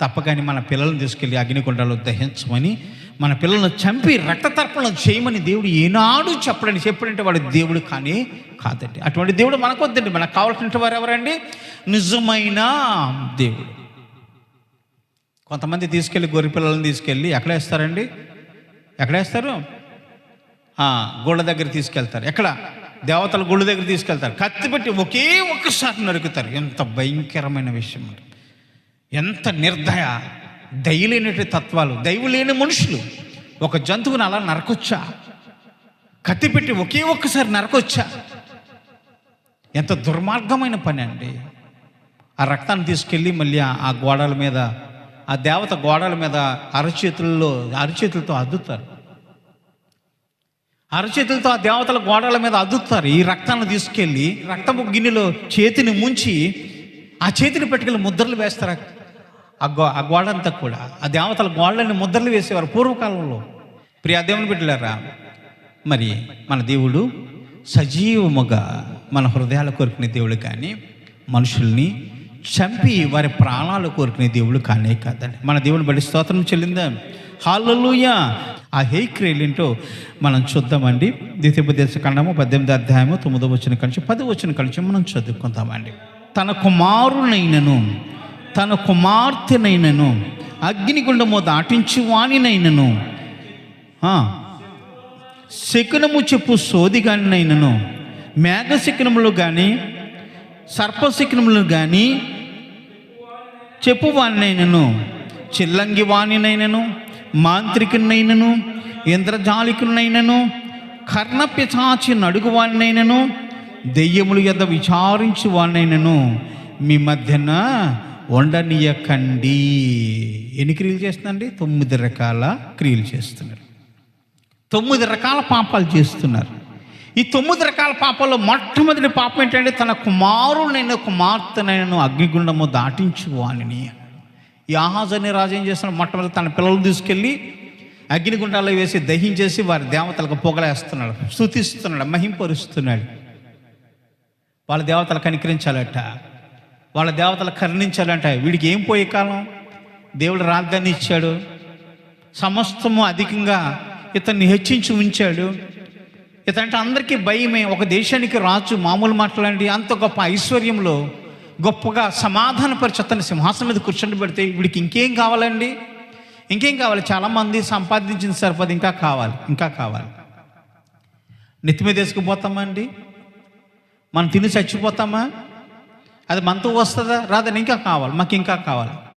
తప్పగాని మన పిల్లల్ని తీసుకెళ్ళి అగ్నిగుండాలు దహించమని, మన పిల్లలను చంపి రక్తతర్పణ చేయమని దేవుడు ఏనాడు చెప్పడంటే వాడు దేవుడు కానీ కాదండి. అటువంటి దేవుడు మనకొద్దండి. మనకు కావాల్సిన వారు ఎవరండి? నిజమైన దేవుడు. కొంతమంది తీసుకెళ్ళి గొర్రె పిల్లలను తీసుకెళ్ళి ఎక్కడ వేస్తారండి? ఎక్కడ వేస్తారు? గుళ్ళ దగ్గర తీసుకెళ్తారు. ఎక్కడ? దేవతల గుళ్ళ దగ్గర తీసుకెళ్తారు. కత్తి పెట్టి ఒకే ఒక్కసారి నరుకుతారు. ఎంత భయంకరమైన విషయం, ఎంత నిర్దయ, దయలేనటువంటి తత్వాలు, దైవ లేని మనుషులు ఒక జంతువుని అలా నరకొచ్చా? కత్తి పెట్టి ఒకే ఒక్కసారి నరకొచ్చా? ఎంత దుర్మార్గమైన పని అండి. ఆ రక్తాన్ని తీసుకెళ్ళి మళ్ళీ ఆ గోడల మీద, ఆ దేవత గోడల మీద అరచేతులతో అద్దుతారు. అరచేతులతో ఆ దేవతల గోడల మీద అద్దుతారు. ఈ రక్తాన్ని తీసుకెళ్ళి రక్తపు గిన్నెలో చేతిని ముంచి ఆ చేతిని పెట్టుకెళ్ళి ముద్రలు వేస్తారు. ఆ గోడ అంతా కూడా ఆ దేవతల గోడలని ముద్రలు వేసేవారు పూర్వకాలంలో. ప్రియ దేవుని బిడ్డలారా, మరి మన దేవుడు సజీవముగా మన హృదయాలు కోరుకునే దేవుడు కానీ మనుషుల్ని చంపి వారి ప్రాణాలు కోరుకునే దేవుడు కానే కాదండి. మన దేవుని బట్టి స్తోత్రం చెల్లిందా? హల్లెలూయా. ఆ హేక్రియలు ఏంటో మనం చూద్దామండి. ద్వితీయోపదేశకాండము 18వ అధ్యాయము 9వ వచనం నుంచి 10వ వచనం నుంచి మనం చదువుకుందామండి. తన కుమారునైనను తన కుమార్తెనైనను అగ్నిగుండము దాటించి వాణినైనను శకునము చెప్పు సోదిగానినైనను మేఘ శకునములు కానీ సర్పశకునములు కానీ చెప్పు వాణినైనను చిల్లంగి వాణినైనను మాంత్రికునైనను ఇంద్రజాలికునైనను కర్ణపిశాచి నడుగువాణినైనను దెయ్యములు యొద్ద విచారించి వాణినైనను మీ మధ్యన ఉండనీయకండి. ఎన్ని క్రియలు చేస్తుందండి? 9 రకాల క్రియలు చేస్తున్నారు. 9 రకాల పాపాలు చేస్తున్నారు. ఈ 9 రకాల పాపాల్లో మొట్టమొదటి పాపం ఏంటంటే తన కుమారునైన కుమార్తెనైనా అగ్నిగుండము దాటించు వాణిని. ఈ ఆహాజు అనే రాజు ఏం చేస్తున్నాడు? మొట్టమొదటి తన పిల్లలను తీసుకెళ్ళి అగ్నిగుండాల్లో వేసి దహించేసి వారి దేవతలకు పొగలేస్తున్నాడు, స్తుతిస్తున్నాడు, మహింపరుస్తున్నాడు. వాళ్ళ దేవతలు కనికరించాలట, వాళ్ళ దేవతలు కరుణించాలంట. వీడికి ఏం పోయే కాలం? దేవుడు రాజ్యాన్ని ఇచ్చాడు, సమస్తము అధికంగా ఇతన్ని హెచ్చించి ఉంచాడు. ఇతనంటే అందరికీ భయమే. ఒక దేశానికి రాజు మామూలు మాటలండి. అంత గొప్ప ఐశ్వర్యంలో గొప్పగా సమాధానపరిచి అతన్ని సింహాసనం మీద కూర్చొని పెడితే వీడికి ఇంకేం కావాలండి? ఇంకేం కావాలి? చాలామంది సంపాదించిన సరిపది ఇంకా కావాలి. నెత్తి మీద వేసుకుపోతామా అండి? మనం తిని చచ్చిపోతామా? అది మనతో వస్తుందా? రాదని ఇంకా కావాలి, మాకు ఇంకా కావాలి.